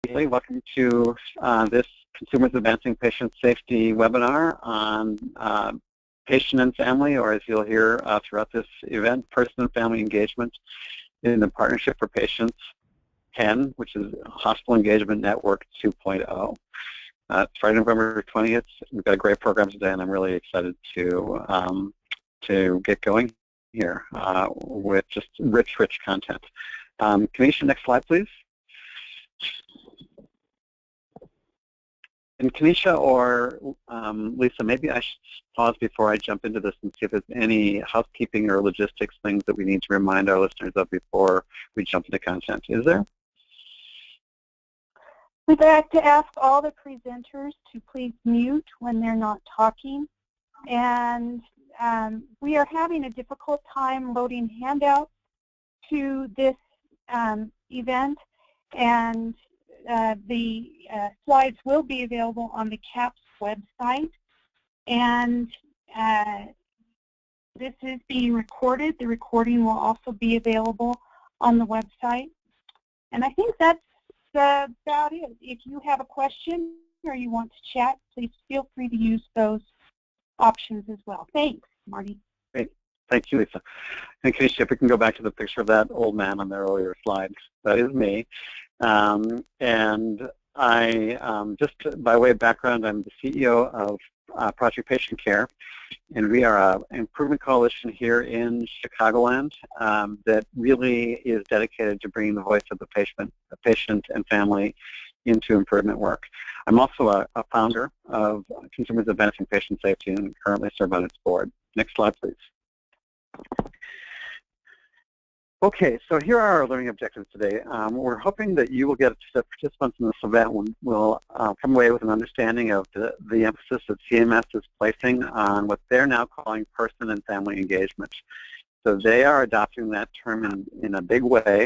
Keeley. Welcome to this Consumers Advancing Patient Safety webinar on patient and family, or as you'll hear throughout this event, person and family engagement in the Partnership for Patients, HEN, which is Hospital Engagement Network 2.0. It's Friday, November 20th. We've got a great program today, and I'm really excited to get going here with just rich content. Kanisha, next slide, please. And Kanisha or Lisa, maybe I should pause before I jump into this and see if there's any housekeeping or logistics things that we need to remind our listeners of before we jump into content. Is there? We'd like to ask all the presenters to please mute when they're not talking. And we are having a difficult time loading handouts to this event, and the slides will be available on the CAPS website. And this is being recorded. The recording will also be available on the website. And I think that's about it. If you have a question or you want to chat, please feel free to use those options as well. Thanks, Marty. Great. Thank you, Lisa. And Kanisha, if we can go back to the picture of that old man on the earlier slide, that is me. And I, just by way of background, I'm the CEO of Project Patient Care, and we are an improvement coalition here in Chicagoland that really is dedicated to bringing the voice of the patient and family into improvement work. I'm also a founder of Consumers Advancing Patient Safety and currently serve on its board. Next slide, please. Okay, so here are our learning objectives today. We're hoping that you will get, the participants in this event will come away with an understanding of the emphasis that CMS is placing on what they're now calling person and family engagement. So they are adopting that term in a big way.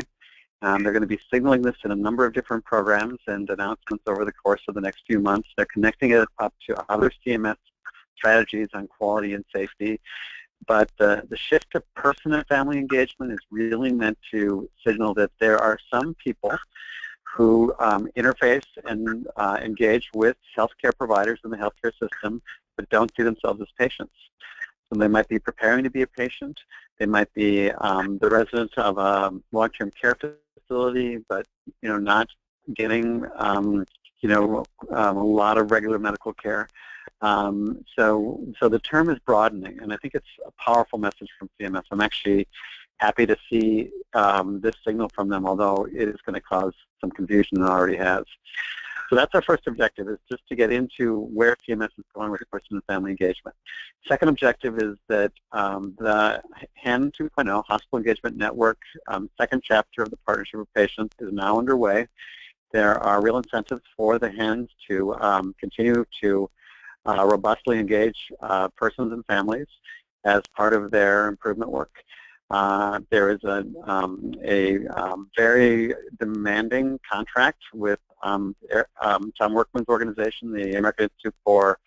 They're going to be signaling this in a number of different programs and announcements over the course of the next few months. They're connecting it up to other CMS strategies on quality and safety. But the shift to person and family engagement is really meant to signal that there are some people who interface and engage with healthcare providers in the healthcare system but don't see themselves as patients. So they might be preparing to be a patient. They might be the residents of a long-term care facility, but not getting a lot of regular medical care. So the term is broadening, and I think it's a powerful message from CMS. I'm actually happy to see this signal from them, although it is going to cause some confusion and already has. So that's our first objective, is just to get into where CMS is going with person and family engagement. Second objective is that the HEN 2.0, Hospital Engagement Network, second chapter of the Partnership for Patients is now underway. There are real incentives for the HENs to continue to robustly engage persons and families as part of their improvement work. There is a very demanding contract with Tom Workman's organization, the American Institute for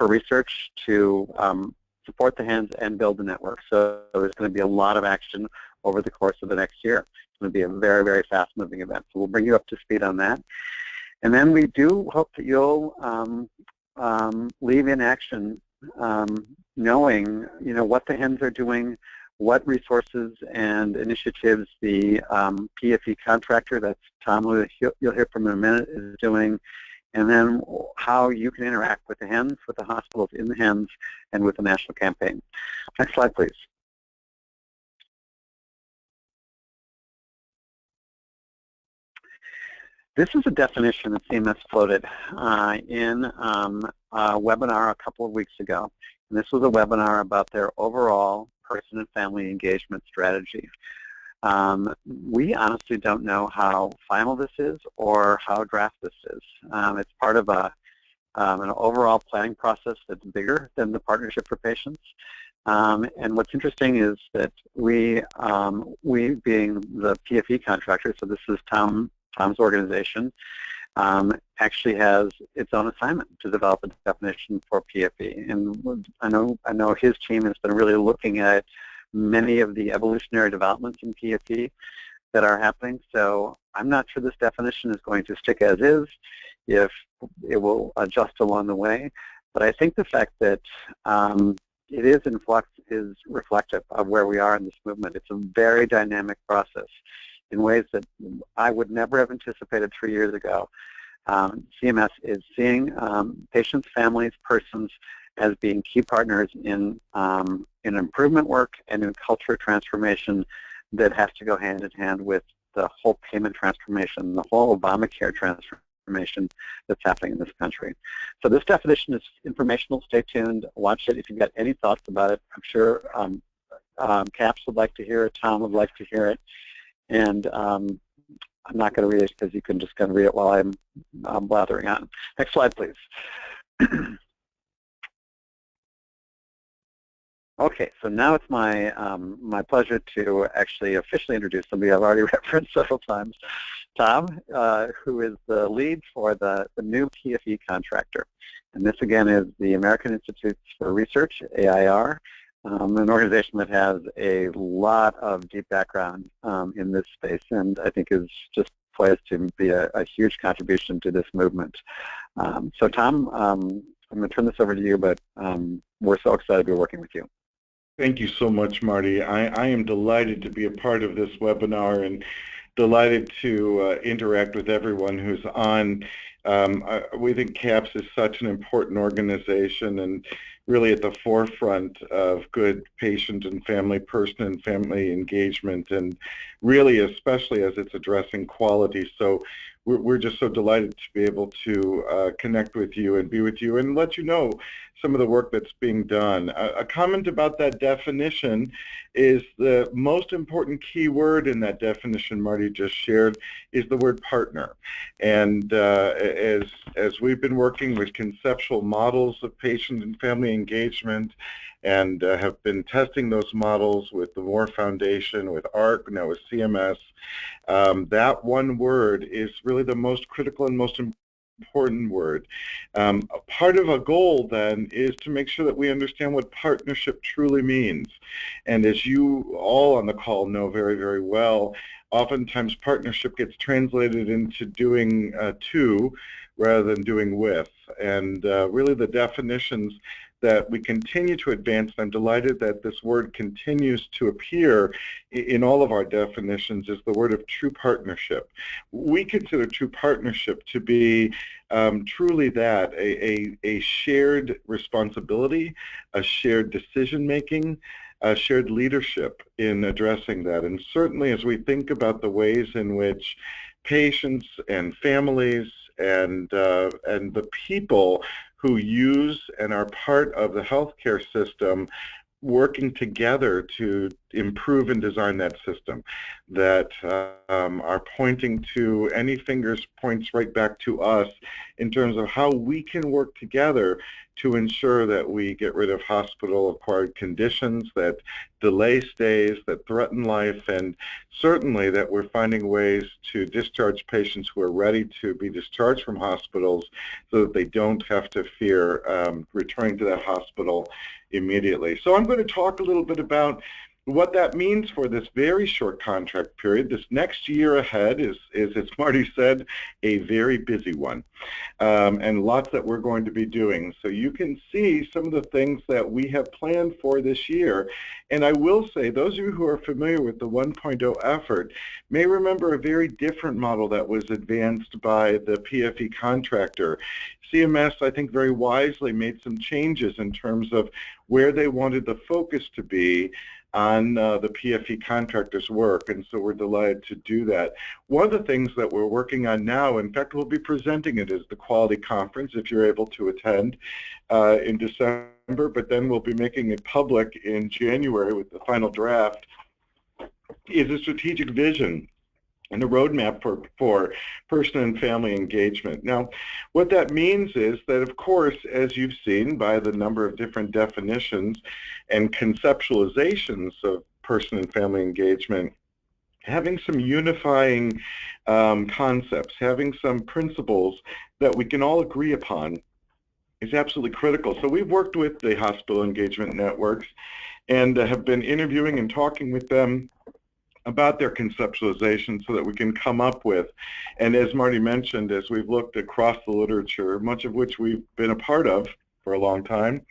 Research, to support the HENs and build the network. So there's going to be a lot of action over the course of the next year. It's going to be a very fast-moving event. So we'll bring you up to speed on that. And then we do hope that you'll leave in action knowing, what the HENs are doing, what resources and initiatives the PFE contractor, that's Tom, who you'll hear from in a minute, is doing, and then how you can interact with the HENs, with the hospitals in the HENs, and with the national campaign. Next slide, please. This is a definition that CMS floated in a webinar a couple of weeks ago. And this was a webinar about their overall person and family engagement strategy. We honestly don't know how final this is or how draft this is. It's part of an overall planning process that's bigger than the Partnership for Patients. And what's interesting is that we being the PFE contractor, so this is Tom's organization, actually has its own assignment to develop a definition for PFE. And I know his team has been really looking at many of the evolutionary developments in PFE. that are happening. So I'm not sure this definition is going to stick as is, if it will adjust along the way. But I think the fact that it is in flux is reflective of where we are in this movement. It's a very dynamic process in ways that I would never have anticipated 3 years ago. CMS is seeing patients, families, persons as being key partners in improvement work and in culture transformation that has to go hand in hand with the whole payment transformation, the whole Obamacare transformation that's happening in this country. So this definition is informational. Stay tuned. Watch it. If you've got any thoughts about it, I'm sure Caps would like to hear it. Tom would like to hear it. And I'm not going to read it because you can just kind of read it while I'm blathering on. Next slide, please. Okay, so now it's my my pleasure to actually officially introduce somebody I've already referenced several times, Tom, who is the lead for the new PFE contractor. And this, again, is the American Institutes for Research, AIR, an organization that has a lot of deep background in this space, and I think is just poised to be a huge contribution to this movement. So Tom, I'm going to turn this over to you, but we're so excited to be working with you. Thank you so much, Marty. I am delighted to be a part of this webinar and delighted to interact with everyone who's on. We think CAPS is such an important organization and really at the forefront of good patient and family, person and family engagement, and really especially as it's addressing quality. So we're just so delighted to be able to connect with you and be with you and let you know some of the work that's being done. A comment about that definition is the most important key word in that definition Marty just shared is the word partner. And as we've been working with conceptual models of patient and family engagement and have been testing those models with the Moore Foundation, with ARC, now with CMS, that one word is really the most critical and most important word. Part of a goal then is to make sure that we understand what partnership truly means. And as you all on the call know very, very well, oftentimes partnership gets translated into doing to rather than doing with. And really the definitions that we continue to advance, and I'm delighted that this word continues to appear in all of our definitions, is the word of true partnership. We consider true partnership to be truly that, a shared responsibility, a shared decision-making, a shared leadership in addressing that. And certainly as we think about the ways in which patients and families and the people who use and are part of the healthcare system working together to improve and design that system, that are pointing to any fingers points right back to us in terms of how we can work together to ensure that we get rid of hospital-acquired conditions that delay stays, that threaten life, and certainly that we're finding ways to discharge patients who are ready to be discharged from hospitals so that they don't have to fear returning to that hospital immediately. So I'm going to talk a little bit about what that means for this very short contract period. This next year ahead is, as Marty said, a very busy one, and lots that we're going to be doing. So you can see some of the things that we have planned for this year. And I will say, those of you who are familiar with the 1.0 effort may remember a very different model that was advanced by the PFE contractor. CMS, I think, very wisely made some changes in terms of where they wanted the focus to be on the PFE contractor's work, and so we're delighted to do that. One of the things that we're working on now, in fact, we'll be presenting it as the Quality Conference if you're able to attend in December, but then we'll be making it public in January with the final draft, is a strategic vision and a roadmap for person and family engagement. Now, what that means is that, of course, as you've seen by the number of different definitions and conceptualizations of person and family engagement, having some unifying concepts, having some principles that we can all agree upon is absolutely critical. So we've worked with the hospital engagement networks and have been interviewing and talking with them about their conceptualization so that we can come up with, and as Marty mentioned, as we've looked across the literature, much of which we've been a part of for a long time,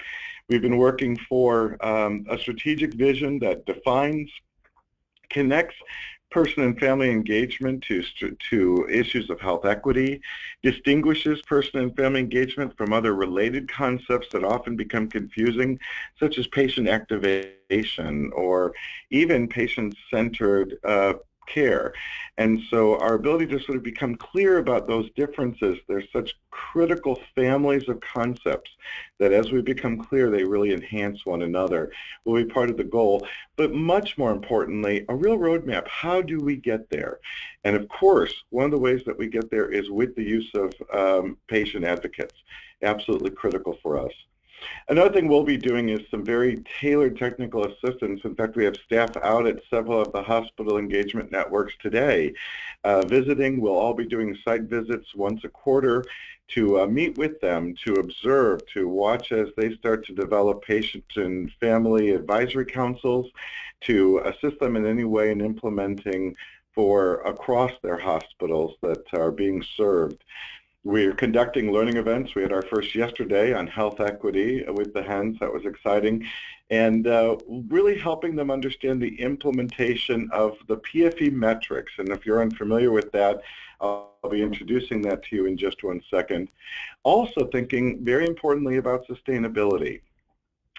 we've been working for a strategic vision that defines, connects person and family engagement to issues of health equity, distinguishes person and family engagement from other related concepts that often become confusing, such as patient activation or even patient-centered care. And so our ability to sort of become clear about those differences, there's such critical families of concepts that as we become clear, they really enhance one another, will be part of the goal. But much more importantly, a real roadmap. How do we get there? And of course, one of the ways that we get there is with the use of patient advocates. Absolutely critical for us. Another thing we'll be doing is some very tailored technical assistance. In fact, we have staff out at several of the hospital engagement networks today visiting. We'll all be doing site visits once a quarter to meet with them, to observe, to watch as they start to develop patient and family advisory councils, to assist them in any way in implementing for across their hospitals that are being served. We're conducting learning events. We had our first yesterday on health equity with the HENs. That was exciting. And really helping them understand the implementation of the PFE metrics. And if you're unfamiliar with that, I'll be introducing that to you in just one second. Also thinking very importantly about sustainability.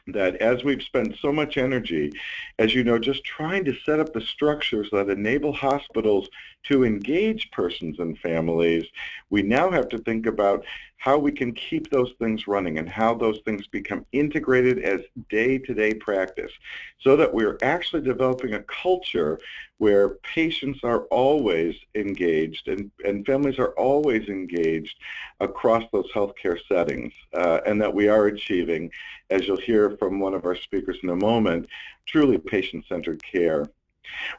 That as we've spent so much energy, as you know, just trying to set up the structures that enable hospitals to engage persons and families, we now have to think about how we can keep those things running and how those things become integrated as day-to-day practice so that we're actually developing a culture where patients are always engaged and families are always engaged across those healthcare settings, and that we are achieving, as you'll hear from one of our speakers in a moment, truly patient-centered care.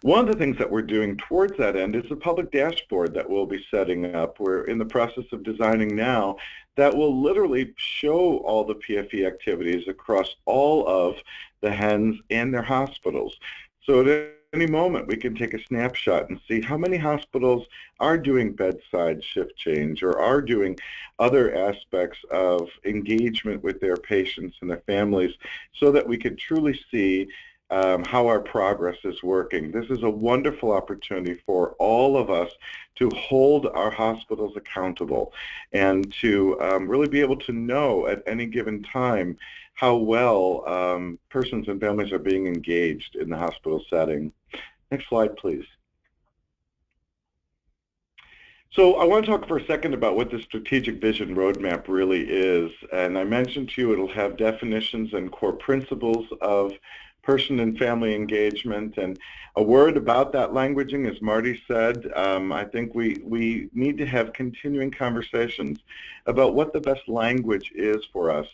One of the things that we're doing towards that end is a public dashboard that we'll be setting up. We're in the process of designing now that will literally show all the PFE activities across all of the HENs and their hospitals. So at any moment we can take a snapshot and see how many hospitals are doing bedside shift change or are doing other aspects of engagement with their patients and their families so that we can truly see how our progress is working. This is a wonderful opportunity for all of us to hold our hospitals accountable and to really be able to know at any given time how well persons and families are being engaged in the hospital setting. Next slide, please. So I want to talk for a second about what the strategic vision roadmap really is. And I mentioned to you it'll have definitions and core principles of person and family engagement, and a word about that languaging, as Marty said, I think we need to have continuing conversations about what the best language is for us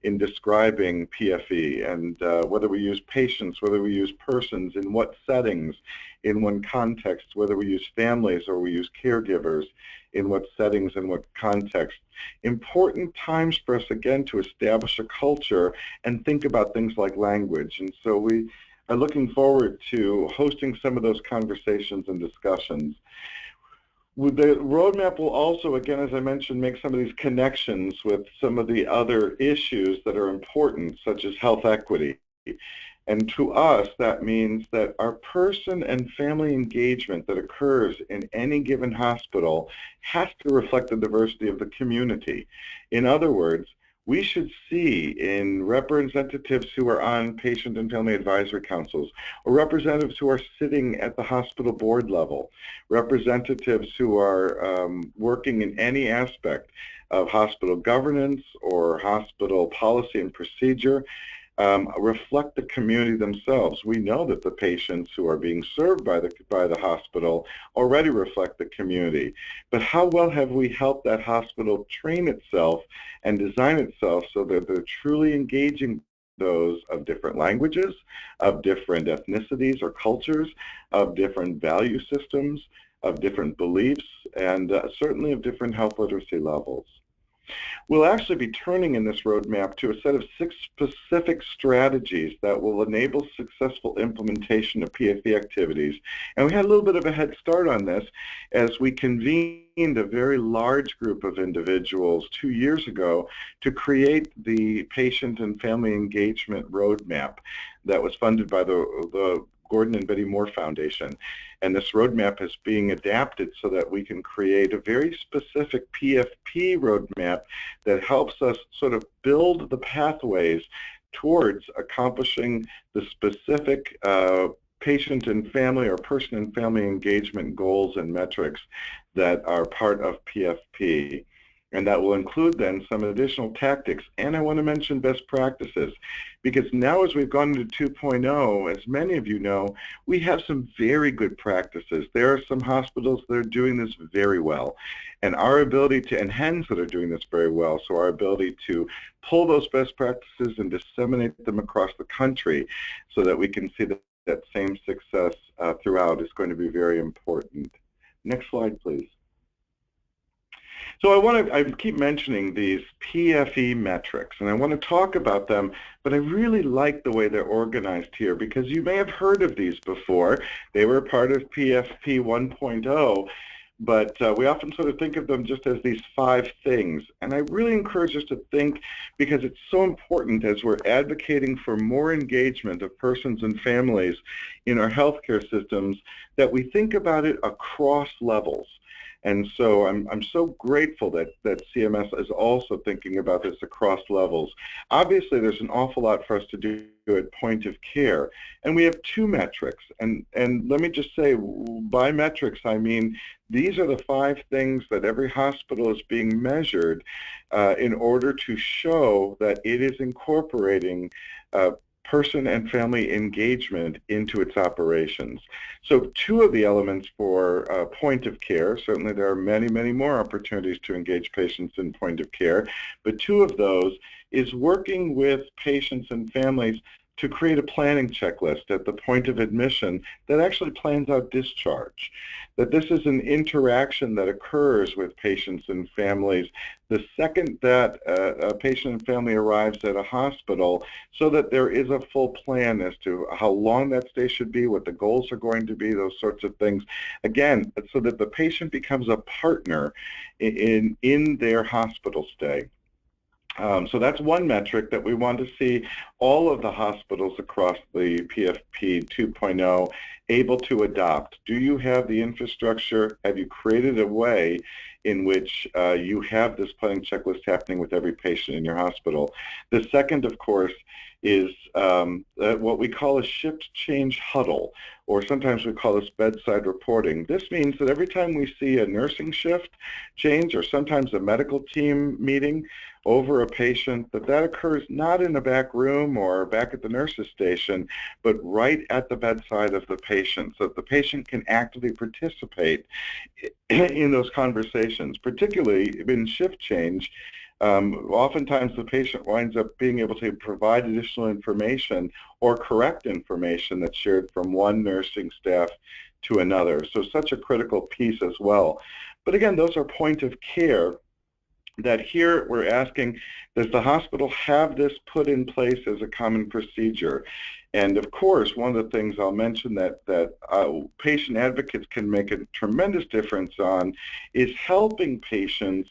in describing PFE and whether we use patients, whether we use persons, in what settings, in what context, whether we use families or we use caregivers, in what settings and what context. Important times for us, again, to establish a culture and think about things like language. And so we are looking forward to hosting some of those conversations and discussions. The roadmap will also, again, as I mentioned, make some of these connections with some of the other issues that are important, such as health equity. And to us, that means that our person and family engagement that occurs in any given hospital has to reflect the diversity of the community. In other words, we should see in representatives who are on patient and family advisory councils, or representatives who are sitting at the hospital board level, representatives who are working in any aspect of hospital governance or hospital policy and procedure, reflect the community themselves. We know that the patients who are being served by the hospital already reflect the community. But how well have we helped that hospital train itself and design itself so that they're truly engaging those of different languages, of different ethnicities or cultures, of different value systems, of different beliefs, and certainly of different health literacy levels. We'll actually be turning in this roadmap to a set of 6 specific strategies that will enable successful implementation of PFE activities. And we had a little bit of a head start on this as we convened a very large group of individuals 2 years ago to create the Patient and Family Engagement Roadmap that was funded by the Gordon and Betty Moore Foundation. And this roadmap is being adapted so that we can create a very specific PFP roadmap that helps us sort of build the pathways towards accomplishing the specific patient and family or person and family engagement goals and metrics that are part of PFP. And that will include then some additional tactics. And I want to mention best practices, because now as we've gone into 2.0, as many of you know, we have some very good practices. There are some hospitals that are doing this very well. And our ability to, and HENs that are doing this very well, so our ability to pull those best practices and disseminate them across the country so that we can see that same success throughout is going to be very important. Next slide, please. So I keep mentioning these PFE metrics, and I want to talk about them, but I really like the way they're organized here because you may have heard of these before. They were part of PFP 1.0, but we often sort of think of them just as these 5 things. And I really encourage us to think, because it's so important as we're advocating for more engagement of persons and families in our healthcare systems, that we think about it across levels. And so I'm so grateful that CMS is also thinking about this across levels. Obviously, there's an awful lot for us to do at point of care. And we have 2 metrics. And let me just say, by metrics, I mean these are the 5 things that every hospital is being measured in order to show that it is incorporating person and family engagement into its operations. So 2 of the elements for point of care, certainly there are many, many more opportunities to engage patients in point of care, but 2 of those is working with patients and families to create a planning checklist at the point of admission that actually plans out discharge. That this is an interaction that occurs with patients and families the second that a patient and family arrives at a hospital, so that there is a full plan as to how long that stay should be, what the goals are going to be, those sorts of things. Again, so that the patient becomes a partner in their hospital stay. So that's one metric that we want to see all of the hospitals across the PFP 2.0 able to adopt. Do you have the infrastructure? Have you created a way in which you have this planning checklist happening with every patient in your hospital? The second, of course, is what we call a shift change huddle, or sometimes we call this bedside reporting. This means that every time we see a nursing shift change, or sometimes a medical team meeting over a patient, that occurs not in a back room or back at the nurse's station, but right at the bedside of the patient, so that the patient can actively participate in those conversations, particularly in shift change. Oftentimes the patient winds up being able to provide additional information or correct information that's shared from one nursing staff to another. So such a critical piece as well. But again, those are point of care that here we're asking, does the hospital have this put in place as a common procedure? And of course, one of the things I'll mention that patient advocates can make a tremendous difference on is helping patients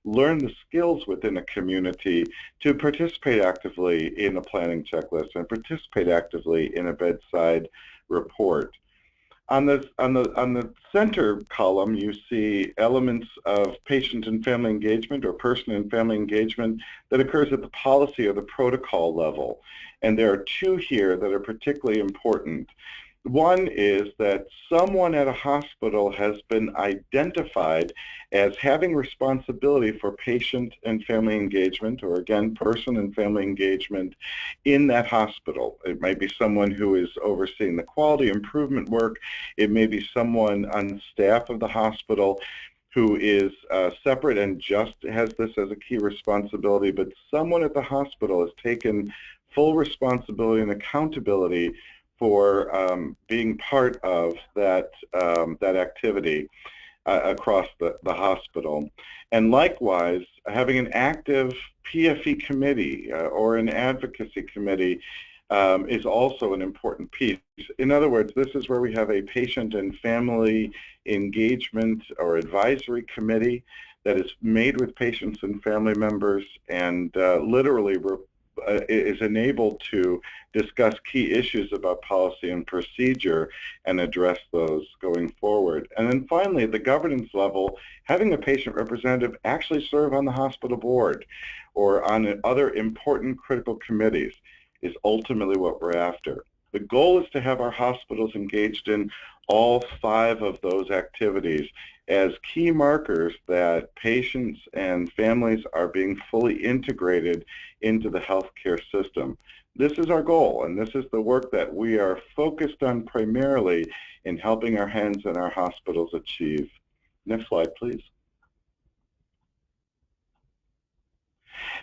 learn the skills within a community to participate actively in a planning checklist and participate actively in a bedside report. On the center column, you see elements of patient and family engagement, or person and family engagement, that occurs at the policy or the protocol level. And there are 2 here that are particularly important. One is that someone at a hospital has been identified as having responsibility for patient and family engagement, or again, person and family engagement in that hospital. It might be someone who is overseeing the quality improvement work. It may be someone on staff of the hospital who is separate and just has this as a key responsibility, but someone at the hospital has taken full responsibility and accountability for being part of that activity. across the hospital. And likewise, having an active PFE committee or an advocacy committee is also an important piece. In other words, this is where we have a patient and family engagement or advisory committee that is made with patients and family members and literally is enabled to discuss key issues about policy and procedure and address those going forward. And then finally, at the governance level, having a patient representative actually serve on the hospital board or on other important critical committees is ultimately what we're after. The goal is to have our hospitals engaged in all 5 of those activities as key markers that patients and families are being fully integrated into the healthcare system. This is our goal, and this is the work that we are focused on primarily in helping our HENs and our hospitals achieve. Next slide, please.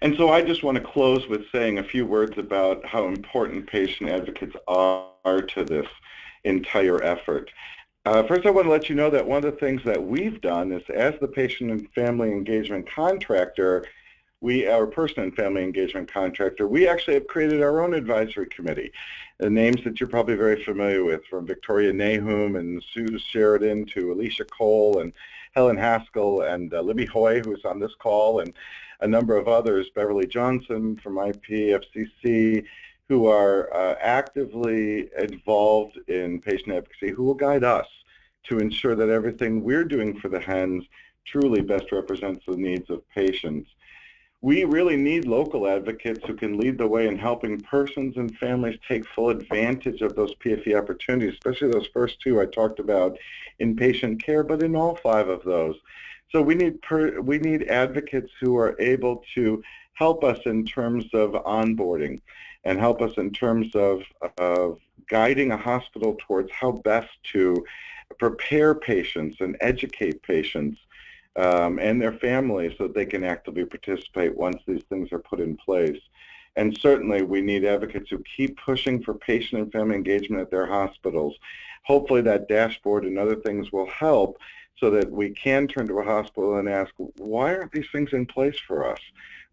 And so I just want to close with saying a few words about how important patient advocates are to this entire effort. First, I want to let you know that one of the things that we've done is, as the patient and family engagement contractor, our person and family engagement contractor, we actually have created our own advisory committee. The names that you're probably very familiar with, from Victoria Nahum and Sue Sheridan to Alicia Cole and Helen Haskell and Libby Hoy, who's on this call, and a number of others, Beverly Johnson from IPFCC, who are actively involved in patient advocacy, who will guide us to ensure that everything we're doing for the HENs truly best represents the needs of patients. We really need local advocates who can lead the way in helping persons and families take full advantage of those PFE opportunities, especially those first 2 I talked about in patient care, but in all 5 of those. So we need advocates who are able to help us in terms of onboarding and help us in terms of guiding a hospital towards how best to prepare patients and educate patients and their families so that they can actively participate once these things are put in place. And certainly we need advocates who keep pushing for patient and family engagement at their hospitals. Hopefully that dashboard and other things will help so that we can turn to a hospital and ask, why aren't these things in place for us?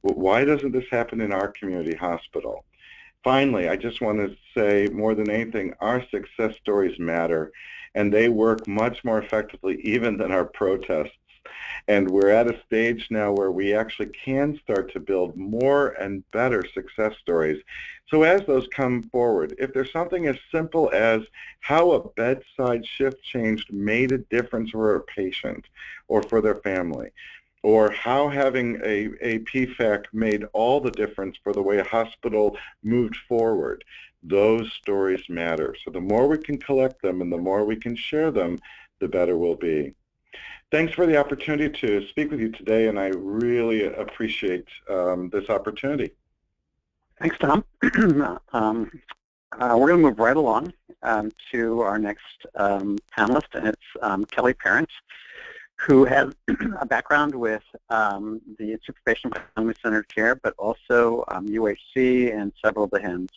Why doesn't this happen in our community hospital? Finally, I just want to say, more than anything, our success stories matter, and they work much more effectively even than our protests. And we're at a stage now where we actually can start to build more and better success stories. So as those come forward, if there's something as simple as how a bedside shift change made a difference for a patient or for their family, or how having a PFAC made all the difference for the way a hospital moved forward, those stories matter. So the more we can collect them and the more we can share them, the better we'll be. Thanks for the opportunity to speak with you today, and I really appreciate this opportunity. Thanks, Tom. We're going to move right along to our next panelist, and it's Kelly Parent, who has a background with the Institute for Patient and Family-Centered Care, but also UHC and several of the HENs.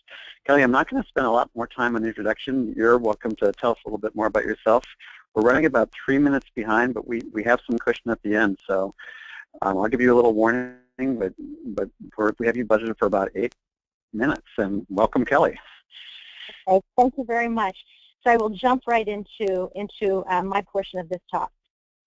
Kelly, I'm not going to spend a lot more time on the introduction. You're welcome to tell us a little bit more about yourself. We're running about 3 minutes behind, but we have some cushion at the end, so I'll give you a little warning, but we have you budgeted for about 8 minutes, and welcome, Kelly. Okay, thank you very much. So I will jump right into my portion of this talk.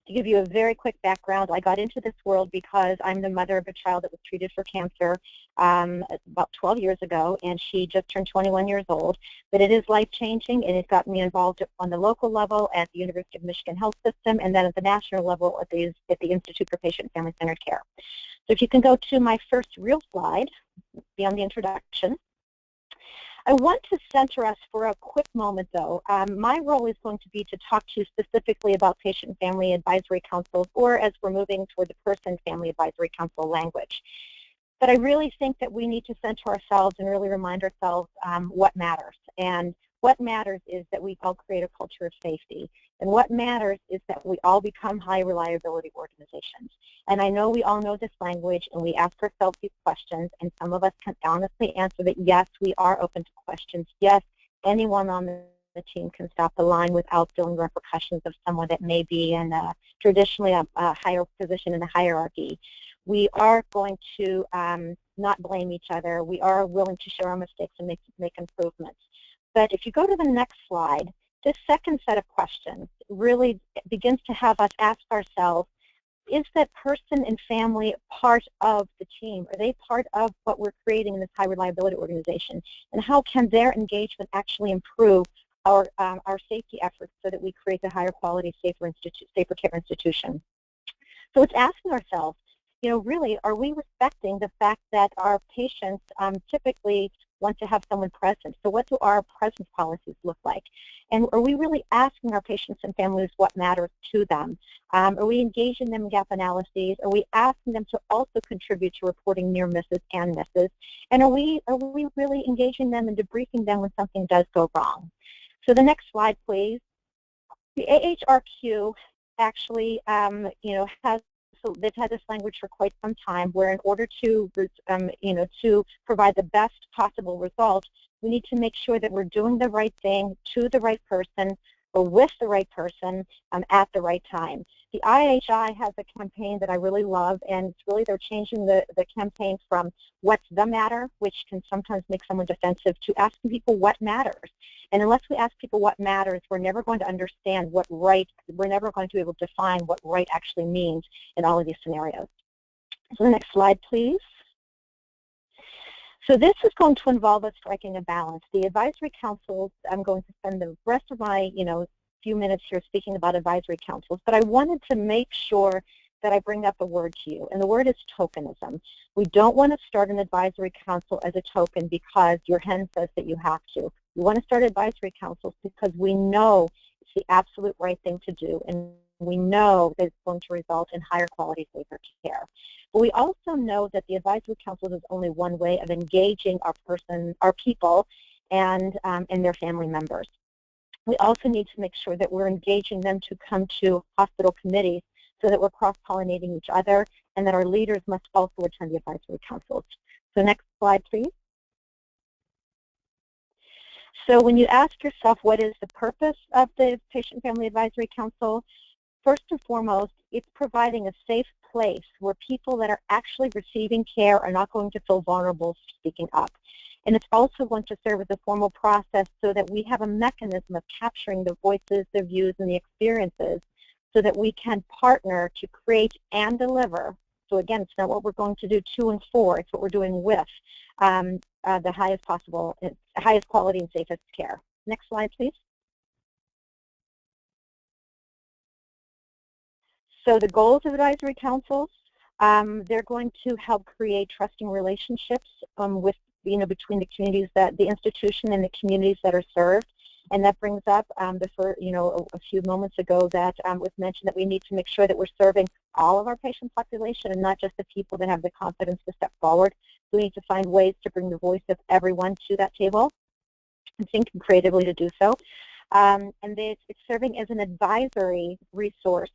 To give you a very quick background, I got into this world because I'm the mother of a child that was treated for cancer about 12 years ago, and she just turned 21 years old. But it is life-changing, and it got me involved on the local level at the University of Michigan Health System, and then at the national level at the Institute for Patient and Family-Centered Care. So if you can go to my first real slide, beyond the introduction. I want to center us for a quick moment, though. My role is going to be to talk to you specifically about patient and family advisory councils, or as we're moving toward the person family advisory council language. But I really think that we need to center ourselves and really remind ourselves what matters. And what matters is that we all create a culture of safety. And what matters is that we all become high reliability organizations. And I know we all know this language, and we ask ourselves these questions, and some of us can honestly answer that yes, we are open to questions. Yes, anyone on the team can stop the line without feeling repercussions of someone that may be in traditionally a higher position in the hierarchy. We are going to not blame each other. We are willing to share our mistakes and make improvements. But if you go to the next slide, this second set of questions really begins to have us ask ourselves, is that person and family part of the team? Are they part of what we're creating in this high reliability organization? And how can their engagement actually improve our safety efforts so that we create a higher quality, safer care institution? So it's asking ourselves, really, are we respecting the fact that our patients typically want to have someone present? So what do our presence policies look like? And are we really asking our patients and families what matters to them? Are we engaging them in gap analyses? Are we asking them to also contribute to reporting near misses and misses? And are we really engaging them and debriefing them when something does go wrong? So the next slide, please. The AHRQ actually, so they've had this language for quite some time, where in order to, to provide the best possible result, we need to make sure that we're doing the right thing to the right person or with the right person at the right time. The IHI has a campaign that I really love, and it's really they're changing the campaign from what's the matter, which can sometimes make someone defensive, to asking people what matters. And unless we ask people what matters, we're never going to understand what right, we're never going to be able to define what right actually means in all of these scenarios. So the next slide, please. So this is going to involve us striking a balance. The advisory councils, I'm going to spend the rest of my, few minutes here speaking about advisory councils, but I wanted to make sure that I bring up a word to you, and the word is tokenism. We don't want to start an advisory council as a token because your HEN says that you have to. We want to start advisory councils because we know it's the absolute right thing to do, and we know that it's going to result in higher quality, safer care. But we also know that the advisory council is only one way of engaging our people, and their family members. We also need to make sure that we're engaging them to come to hospital committees so that we're cross-pollinating each other, and that our leaders must also attend the advisory councils. So next slide, please. So when you ask yourself what is the purpose of the Patient Family Advisory Council, first and foremost, it's providing a safe place where people that are actually receiving care are not going to feel vulnerable speaking up. And it's also going to serve as a formal process so that we have a mechanism of capturing the voices, the views, and the experiences so that we can partner to create and deliver. So again, it's not what we're going to do to and for, it's what we're doing with the highest quality and safest care. Next slide, please. So the goals of advisory councils, they're going to help create trusting relationships with, between the communities the institution and the communities that are served. And that brings up a few moments ago that was mentioned that we need to make sure that we're serving all of our patient population and not just the people that have the confidence to step forward. So we need to find ways to bring the voice of everyone to that table and think creatively to do so. And it's serving as an advisory resource,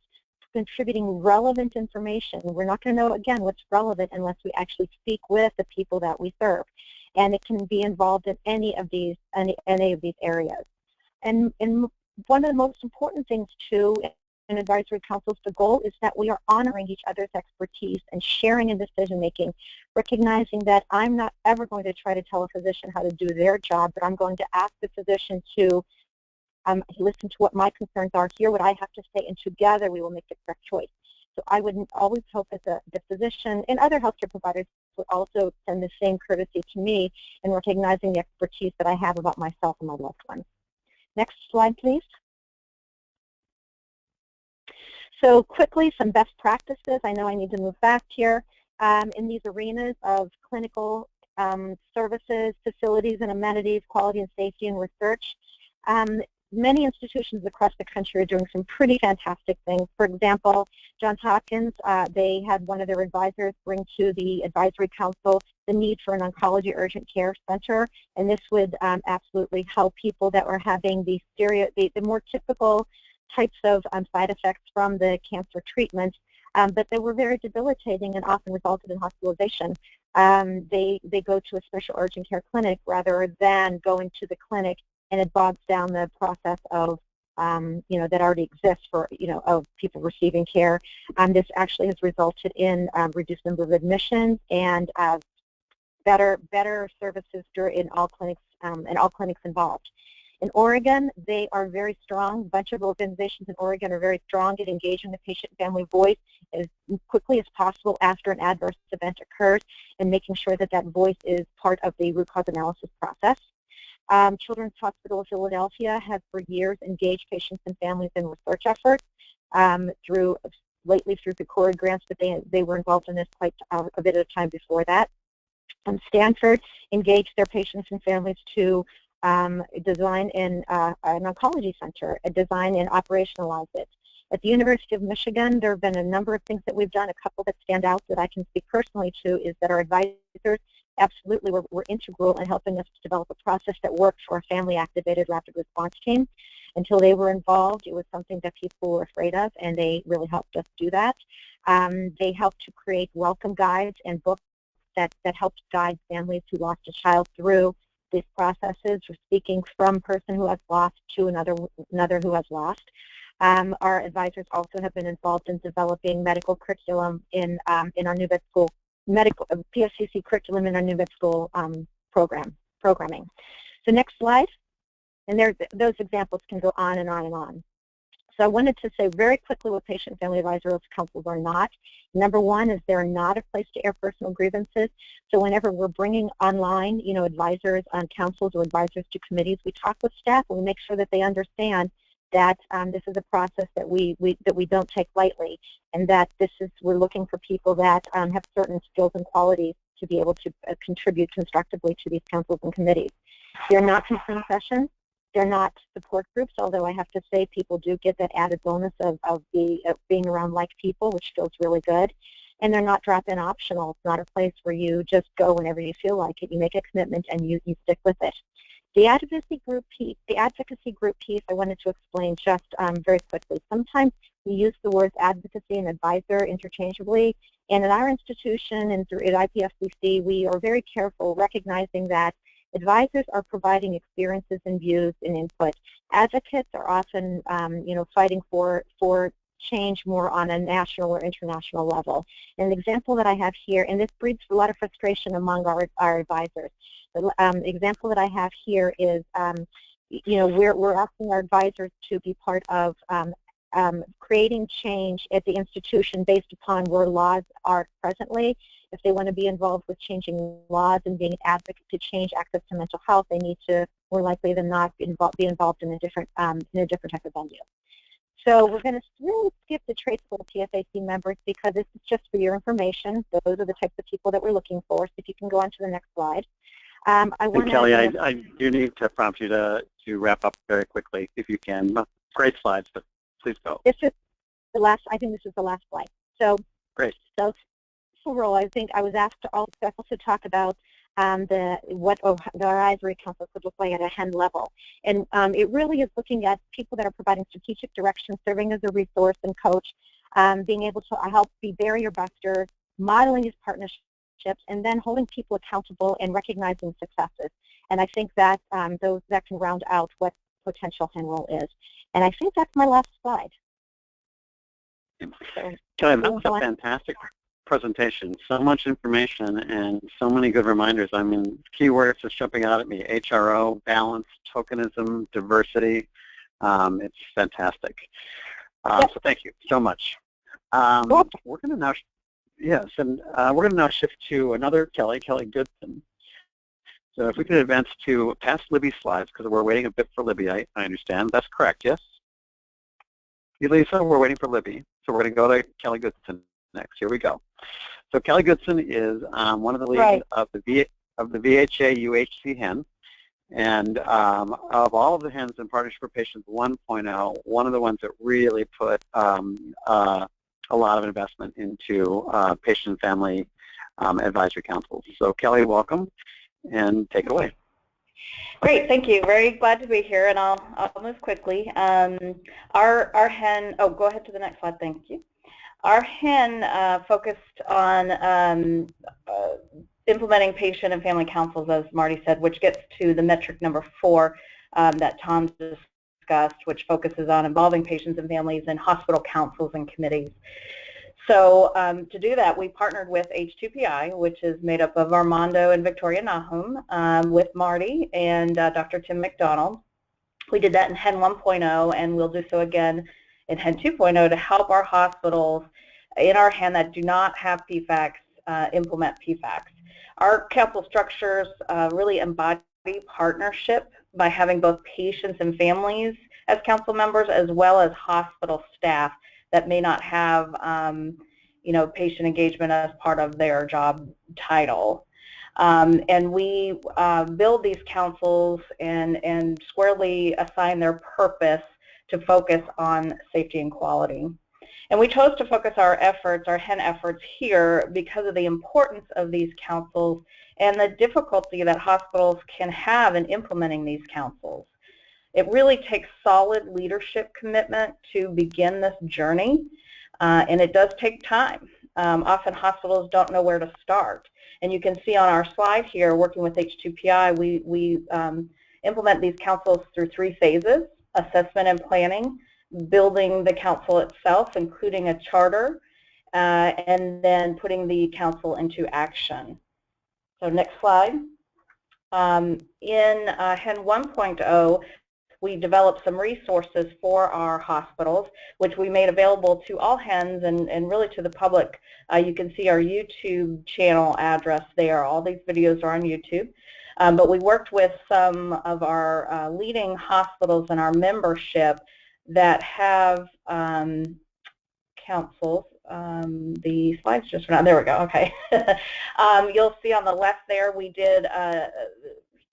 contributing relevant information. We're not going to know, again, what's relevant unless we actually speak with the people that we serve. And it can be involved in any of these areas. And one of the most important things, too, in advisory councils, the goal is that we are honoring each other's expertise and sharing in decision-making, recognizing that I'm not ever going to try to tell a physician how to do their job, but I'm going to ask the physician to listen to what my concerns are, hear what I have to say, and together we will make the correct choice. So I would always hope that the physician and other healthcare providers would also send the same courtesy to me in recognizing the expertise that I have about myself and my loved ones. Next slide, please. So quickly, some best practices. I know I need to move back here. In these arenas of clinical services, facilities and amenities, quality and safety and research, many institutions across the country are doing some pretty fantastic things. For example, Johns Hopkins, they had one of their advisors bring to the advisory council the need for an oncology urgent care center, and this would absolutely help people that were having the more typical types of side effects from the cancer treatment, but they were very debilitating and often resulted in hospitalization. They go to a special urgent care clinic rather than going to the clinic and it bogs down the process of that already exists for, of people receiving care. This actually has resulted in reduced number of admissions and better services in all clinics involved. In Oregon, they are very strong. A bunch of organizations in Oregon are very strong at engaging the patient-family voice as quickly as possible after an adverse event occurs and making sure that that voice is part of the root cause analysis process. Children's Hospital of Philadelphia has for years engaged patients and families in research efforts lately through the Corey grants, but they were involved in this quite a bit of time before that. Stanford engaged their patients and families to design an oncology center, design and operationalize it. At the University of Michigan, there have been a number of things that we've done. A couple that stand out that I can speak personally to is that our advisors absolutely were integral in helping us to develop a process that worked for a family-activated rapid response team. Until they were involved, it was something that people were afraid of, and they really helped us do that. They helped to create welcome guides and books that helped guide families who lost a child through these processes, for speaking from person who has lost to another who has lost. Our advisors also have been involved in developing medical curriculum in our new vet school, PSCC curriculum in our new vet school programming. So next slide, and those examples can go on and on and on. So I wanted to say very quickly what patient family advisory councils are not. Number one is they're not a place to air personal grievances. So whenever we're bringing online, advisors on councils or advisors to committees, we talk with staff and we make sure that they understand that this is a process that we don't take lightly, and that we're looking for people that have certain skills and qualities to be able to contribute constructively to these councils and committees. They're not concern sessions. They're not support groups, although I have to say people do get that added bonus of being around like people, which feels really good. And they're not drop-in optional. It's not a place where you just go whenever you feel like it. You make a commitment and you stick with it. The advocacy group piece, I wanted to explain just very quickly. Sometimes we use the words advocacy and advisor interchangeably, and at our institution and at IPFCC, we are very careful recognizing that advisors are providing experiences and views and input. Advocates are often, fighting for change more on a national or international level. And the example that I have here, and this breeds a lot of frustration among our advisors. The example that I have here is, we're asking our advisors to be part of creating change at the institution based upon where laws are presently. If they want to be involved with changing laws and being an advocate to change access to mental health, they need to, more likely than not, be involved in a different type of venue. So we're going to really skip the traits of the PFAC members because this is just for your information. Those are the types of people that we're looking for. So if you can go on to the next slide. Kelly, I do need to prompt you to wrap up very quickly if you can. Great slides, but please go. This is the last. I think this is the last slide. So great. So overall, I think I was asked to also talk about what the advisory council could look like at a HEN level. And it really is looking at people that are providing strategic direction, serving as a resource and coach, being able to help be barrier busters, modeling these partnerships, and then holding people accountable and recognizing successes. And I think that that can round out what potential HEN role is. And I think that's my last slide. So, Kelly, that was a fantastic presentation. So much information and so many good reminders. I mean, keywords just jumping out at me: HRO, balance, tokenism, diversity. It's fantastic. So thank you so much. We're going to now, we're going to now shift to another Kelly Goodson. So if we could advance to past Libby's slides, because we're waiting a bit for Libby, I understand. That's correct, yes? Lisa, we're waiting for Libby. So we're going to go to Kelly Goodson next. Here we go. So Kelly Goodson is one of the leaders of the VHA UHC HEN. And of all of the HENs in Partnership for Patients 1.0, one of the ones that really put a lot of investment into patient and family advisory councils. So Kelly, welcome, and take it away. Great, thank you. Very glad to be here, and I'll move quickly. Our HEN, go ahead to the next slide, thank you. Our HEN focused on implementing patient and family councils, as Marty said, which gets to the metric number 4, that Tom discussed, which focuses on involving patients and families in hospital councils and committees. So to do that, we partnered with H2PI, which is made up of Armando and Victoria Nahum, with Marty and Dr. Tim McDonald. We did that in HEN 1.0, and we'll do so again in HEN 2.0 to help our hospitals in our HEN that do not have PFACs implement PFACs. Our council structures really embody partnership by having both patients and families as council members, as well as hospital staff that may not have patient engagement as part of their job title. And we build these councils and squarely assign their purpose to focus on safety and quality. And we chose to focus our efforts, our HEN efforts here, because of the importance of these councils and the difficulty that hospitals can have in implementing these councils. It really takes solid leadership commitment to begin this journey, and it does take time. Often hospitals don't know where to start. And you can see on our slide here, working with H2PI, we implement these councils through 3 phases: assessment and planning, building the council itself, including a charter, and then putting the council into action. So next slide. In HEN 1.0, we developed some resources for our hospitals, which we made available to all HENs and really to the public. You can see our YouTube channel address there. All these videos are on YouTube. But we worked with some of our leading hospitals in our membership that have councils. The slides just went out. There we go. Okay. You'll see on the left there we did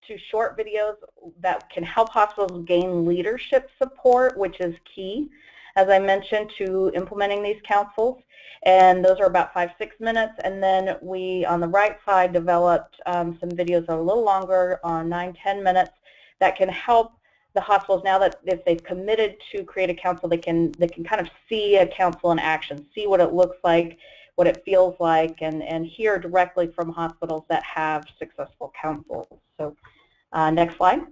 2 short videos that can help hospitals gain leadership support, which is key, as I mentioned, to implementing these councils. And those are about 5-6 minutes. And then we, on the right side, developed some videos that are a little longer, on 9-10 minutes, that can help the hospitals, now that if they've committed to create a council, they can kind of see a council in action, see what it looks like, what it feels like, and hear directly from hospitals that have successful councils. So next slide.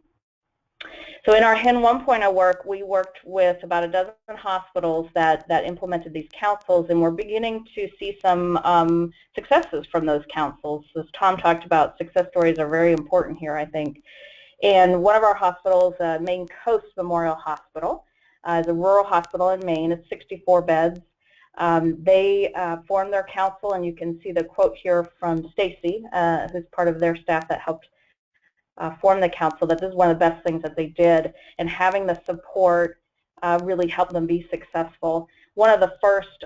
So in our HEN 1.0 work, we worked with about a dozen hospitals that implemented these councils, and we're beginning to see some successes from those councils. As Tom talked about, success stories are very important here, I think. And one of our hospitals, Maine Coast Memorial Hospital, is a rural hospital in Maine. It's 64 beds. They formed their council, and you can see the quote here from Stacy, who's part of their staff that helped form the council, that this is one of the best things that they did, and having the support really helped them be successful. One of the first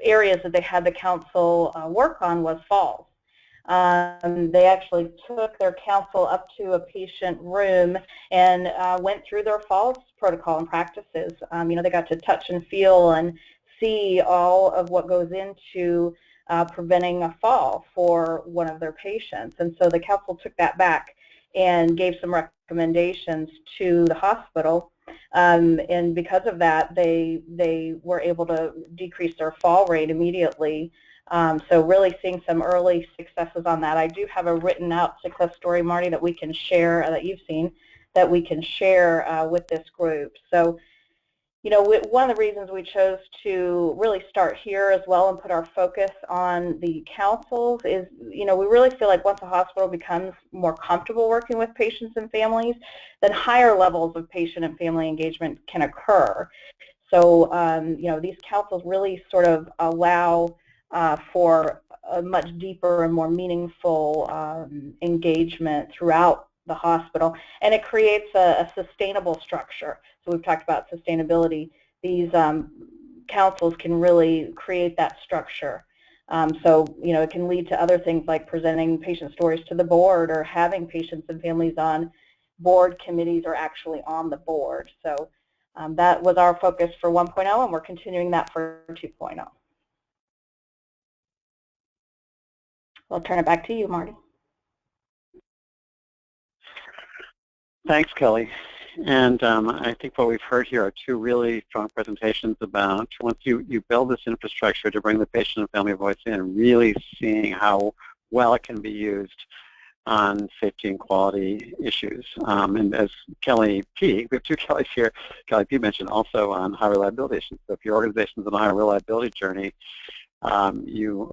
areas that they had the council work on was falls. They actually took their council up to a patient room and went through their falls protocol and practices. They got to touch and feel and see all of what goes into preventing a fall for one of their patients. And so the council took that back and gave some recommendations to the hospital. And because of that, they were able to decrease their fall rate immediately. So really seeing some early successes on that. I do have a written out success story, Marty, that we can share, that you've seen, that we can share with this group. So, one of the reasons we chose to really start here as well and put our focus on the councils is, we really feel like once a hospital becomes more comfortable working with patients and families, then higher levels of patient and family engagement can occur. So, these councils really sort of allow for a much deeper and more meaningful engagement throughout the hospital, and it creates a sustainable structure. So we've talked about sustainability. These councils can really create that structure. So, it can lead to other things like presenting patient stories to the board, or having patients and families on board committees or actually on the board. So that was our focus for 1.0, and we're continuing that for 2.0. I'll turn it back to you, Marty. Thanks, Kelly. And I think what we've heard here are 2 really strong presentations about once you build this infrastructure to bring the patient and family voice in, really seeing how well it can be used. on safety and quality issues. And as Kelly P., we have two Kellys here, Kelly P. mentioned also on high reliability issues. So if your organization's on a high reliability journey, you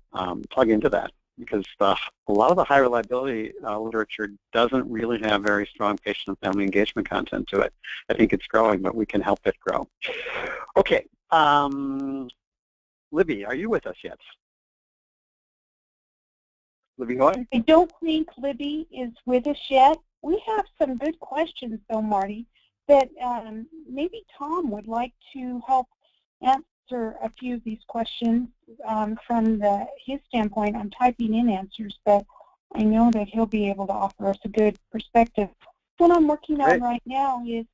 plug into that, because a lot of the high reliability literature doesn't really have very strong patient and family engagement content to it. I think it's growing, but we can help it grow. Okay, Libby, are you with us yet? Libby Hoy? I don't think Libby is with us yet. We have some good questions, though, Marty, that maybe Tom would like to help answer a few of these questions from his standpoint. I'm typing in answers, but I know that he'll be able to offer us a good perspective. What I'm working on right now is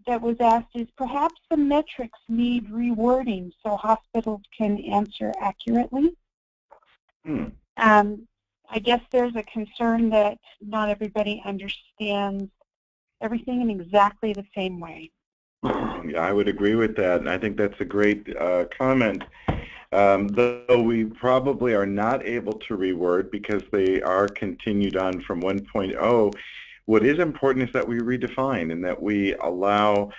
that was asked is perhaps the metrics need rewording so hospitals can answer accurately. I guess there's a concern that not everybody understands everything in exactly the same way. Yeah, I would agree with that, and I think that's a great comment. Though we probably are not able to reword because they are continued on from 1.0, what is important is that we redefine and that we allow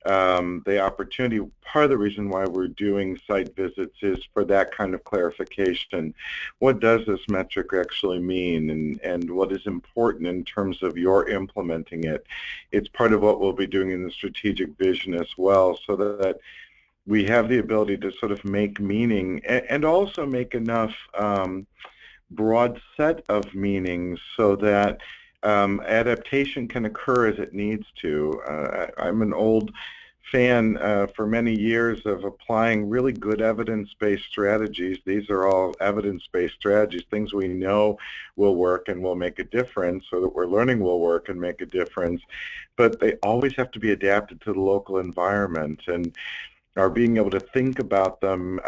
the opportunity. Part of the reason why we're doing site visits is for that kind of clarification. What does this metric actually mean, and what is important in terms of your implementing it? It's part of what we'll be doing in the strategic vision as well, so that we have the ability to sort of make meaning and also make enough broad set of meanings so that adaptation can occur as it needs to. I'm an old fan for many years of applying really good evidence-based strategies. These are all evidence-based strategies, things we know will work and will make a difference, or that we're learning will work and make a difference, but they always have to be adapted to the local environment, and our being able to think about them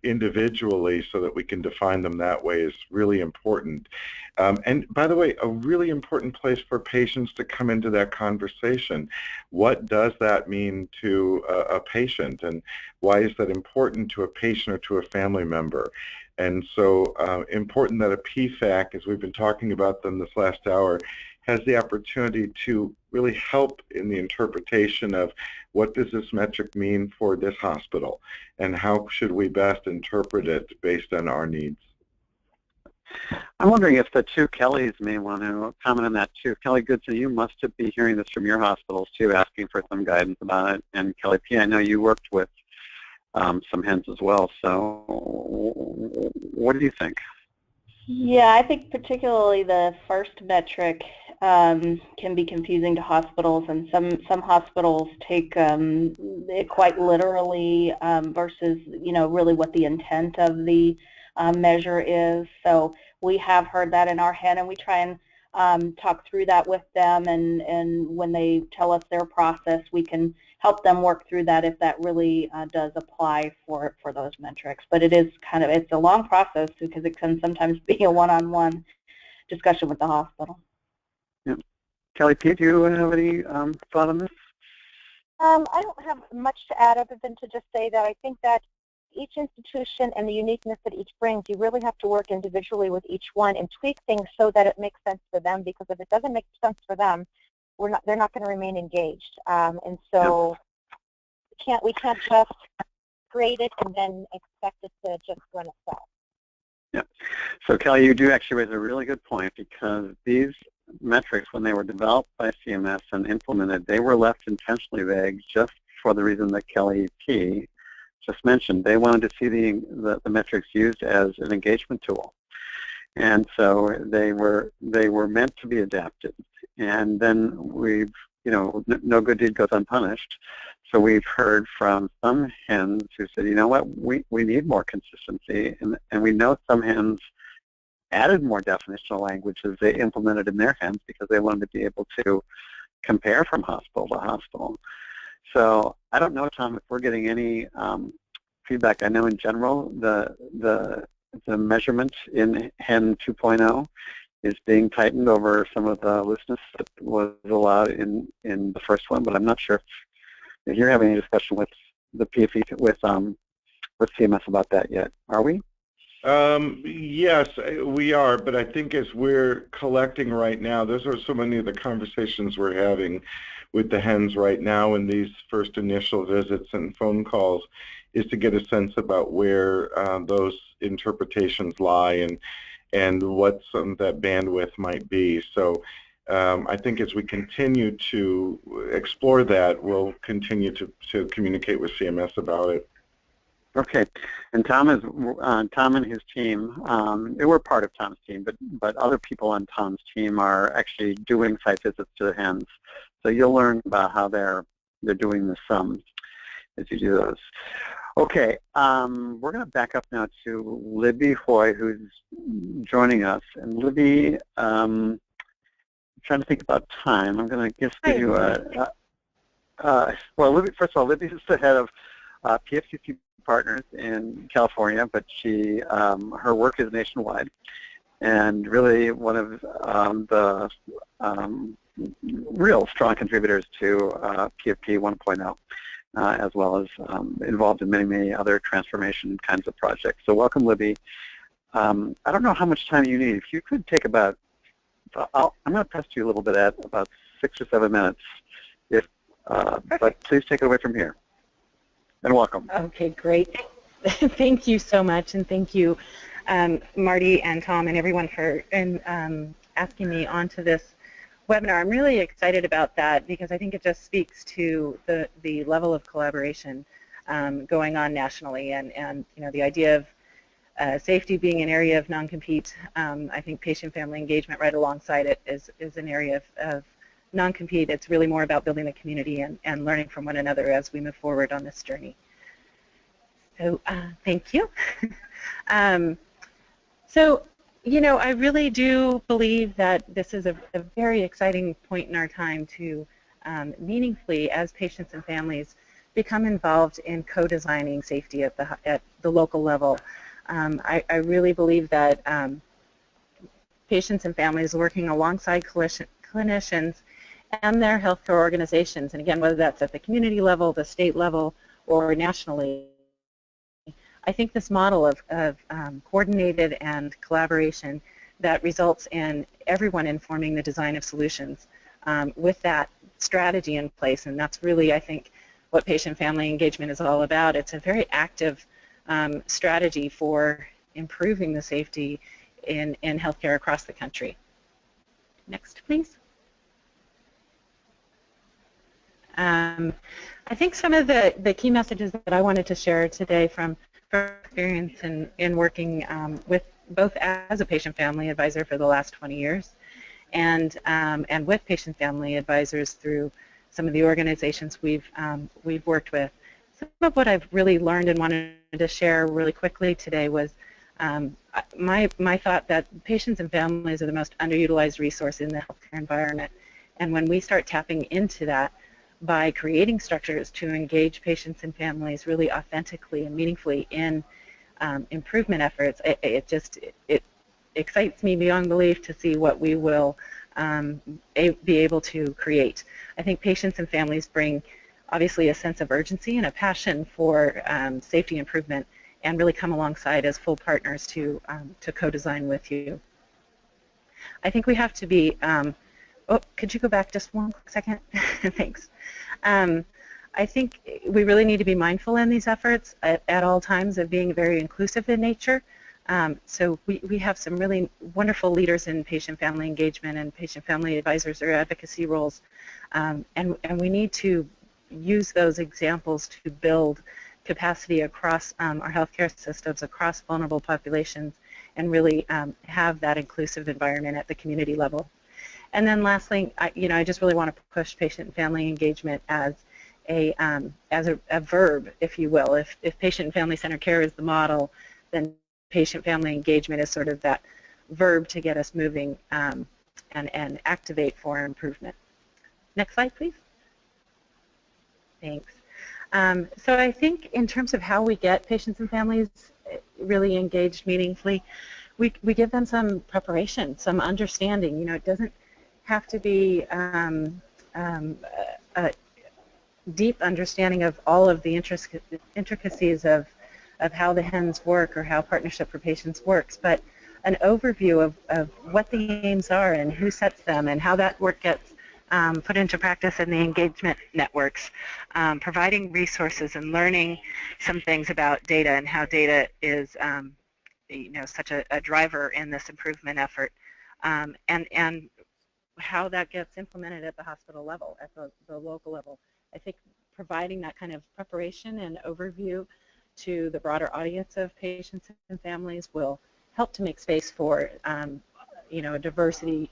individually so that we can define them that way is really important. And by the way, a really important place for patients to come into that conversation. What does that mean to a patient, and why is that important to a patient or to a family member? And so important that a PFAC, as we've been talking about them this last hour, has the opportunity to really help in the interpretation of what does this metric mean for this hospital, and how should we best interpret it based on our needs. I'm wondering if the two Kellys may want to comment on that too. Kelly Goodson, you must be hearing this from your hospitals too, asking for some guidance about it. And Kelly P., I know you worked with some HENs as well, so what do you think? Yeah, I think particularly the first metric can be confusing to hospitals, and some hospitals take it quite literally versus really what the intent of the measure is. So we have heard that in our HEN, and we try and talk through that with them, and when they tell us their process, we can help them work through that if that really does apply for those metrics. But it's a long process because it can sometimes be a one-on-one discussion with the hospital. Yep. Kelly P., do you have any thought on this? I don't have much to add other than to just say that I think that each institution and the uniqueness that each brings, you really have to work individually with each one and tweak things so that it makes sense for them, because if it doesn't make sense for them, they're not going to remain engaged. And so we can't just create it and then expect it to just run itself. Yeah. So Kelly, you do actually raise a really good point, because these metrics, when they were developed by CMS and implemented, they were left intentionally vague just for the reason that Kelly P. just mentioned. They wanted to see the metrics used as an engagement tool, and so they were meant to be adapted. And then we've, no good deed goes unpunished. So we've heard from some HENs who said, you know what, we need more consistency, and we know some HENs added more definitional language as they implemented in their HENs because they wanted to be able to compare from hospital to hospital. So I don't know, Tom, if we're getting any feedback. I know in general the measurement in HEN 2.0 is being tightened over some of the looseness that was allowed in the first one, but I'm not sure if you're having any discussion with the PFE with CMS about that yet. Are we? Yes, we are, but I think as we're collecting right now, those are so many of the conversations we're having with the hens right now in these first initial visits and phone calls, is to get a sense about where those interpretations lie and what some of that bandwidth might be. So I think as we continue to explore that, we'll continue to communicate with CMS about it. Okay, and Tom and his team. We're part of Tom's team, but other people on Tom's team are actually doing site visits to the hens. So you'll learn about how they're doing this as you do those. Okay, we're going to back up now to Libby Hoy, who's joining us. And Libby, I'm trying to think about time. I'm going to just give you well, Libby, first of all, Libby is the head of PFCC Partners in California, but her work is nationwide, and really one of the real strong contributors to PFP 1.0, as well as involved in many, many other transformation kinds of projects. So welcome, Libby. I don't know how much time you need. If you could take about, I'm going to press you a little bit at about 6 or 7 minutes, but please take it away from here. And welcome. Okay, great. Thank you so much, and thank you, Marty and Tom and everyone for asking me onto this webinar. I'm really excited about that because I think it just speaks to the level of collaboration going on nationally, and you know, the idea of safety being an area of non-compete. I think patient-family engagement right alongside it is an area of non-compete. It's really more about building a community and learning from one another as we move forward on this journey. So thank you. So, you know, I really do believe that this is a very exciting point in our time to meaningfully, as patients and families, become involved in co-designing safety at the local level. I really believe that patients and families working alongside clinicians and their healthcare organizations, and again, whether that's at the community level, the state level, or nationally, I think this model of coordinated and collaboration that results in everyone informing the design of solutions with that strategy in place, and that's really, I think, what patient-family engagement is all about. It's a very active strategy for improving the safety in healthcare across the country. Next, please. I think some of the key messages that I wanted to share today from experience in working with both as a patient-family advisor for the last 20 years and with patient-family advisors through some of the organizations we've worked with. Some of what I've really learned and wanted to share really quickly today was my thought that patients and families are the most underutilized resource in the healthcare environment, and when we start tapping into that by creating structures to engage patients and families really authentically and meaningfully in improvement efforts, it excites me beyond belief to see what we will be able to create. I think patients and families bring obviously a sense of urgency and a passion for safety improvement, and really come alongside as full partners to co-design with you. I think we have to be oh, could you go back just one quick second? Thanks. I think we really need to be mindful in these efforts at all times of being very inclusive in nature. So we have some really wonderful leaders in patient-family engagement and patient-family advisors or advocacy roles, and we need to use those examples to build capacity across our healthcare systems, across vulnerable populations, and really have that inclusive environment at the community level. And then lastly, I just really want to push patient and family engagement as a verb, if you will. If patient and family centered care is the model, then patient-family engagement is sort of that verb to get us moving and activate for improvement. Next slide, please. Thanks. So I think in terms of how we get patients and families really engaged meaningfully, we give them some preparation, some understanding. You know, it doesn't have to be a deep understanding of all of the intricacies of of how the HENs work or how Partnership for Patients works, but an overview of what the aims are and who sets them and how that work gets put into practice in the engagement networks, providing resources and learning some things about data and how data is such a driver in this improvement effort, and how that gets implemented at the hospital level, at the local level. I think providing that kind of preparation and overview to the broader audience of patients and families will help to make space for a diversity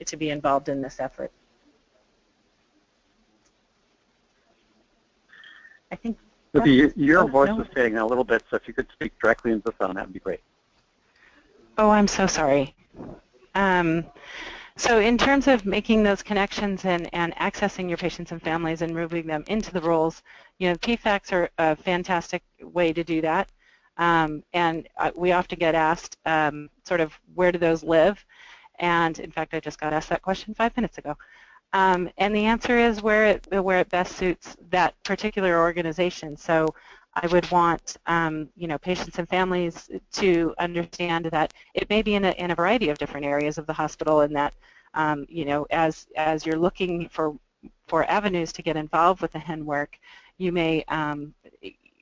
to be involved in this effort. I think your voice is fading a little bit, so if you could speak directly into the phone, that would be great. Oh, I'm so sorry. So in terms of making those connections and accessing your patients and families and moving them into the roles, PFACs are a fantastic way to do that. And we often get asked sort of where do those live? And in fact, I just got asked that question 5 minutes ago. And the answer is where it best suits that particular organization. So I would want patients and families to understand that it may be in a variety of different areas of the hospital, and that as you're looking for avenues to get involved with the HEN work, you may